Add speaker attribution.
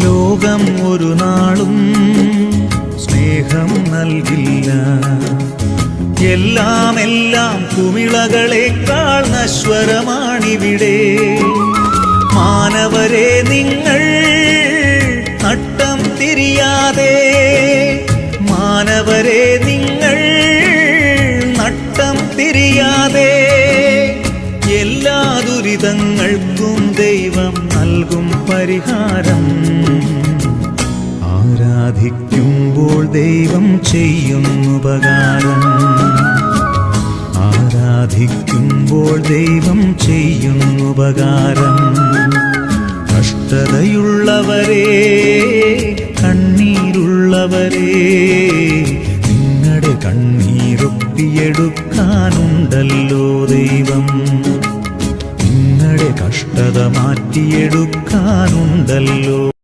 Speaker 1: ലോകം ഒരു നാളും സ്നേഹം നൽകില്ല. എല്ലാം കുമിളകളേക്കാൾ നശ്വരമാണിവിടെ. മാനവരെ നിങ്ങൾ നട്ടം തിരിയാതെ, മാനവരെ നിങ്ങൾ നട്ടം തിരിയാതെ, എല്ലാ ദുരിതങ്ങൾക്കും ദൈവം നൽകും പരിഹാരം. ആരാധിക്കുമ്പോൾ ദൈവം ചെയ്യുന്നുപകാരം, ആരാധിക്കുമ്പോൾ ദൈവം ചെയ്യുന്നുപകാരം. കഷ്ടതയുള്ളവരെ, കണ്ണീരുള്ളവരെ, നിങ്ങളുടെ കണ്ണീരൊപ്പിയെടുക്കാനുണ്ടല്ലോ ദൈവം. നിങ്ങളുടെ കഷ്ടത മാറ്റിയെടുക്കാനുണ്ടല്ലോ.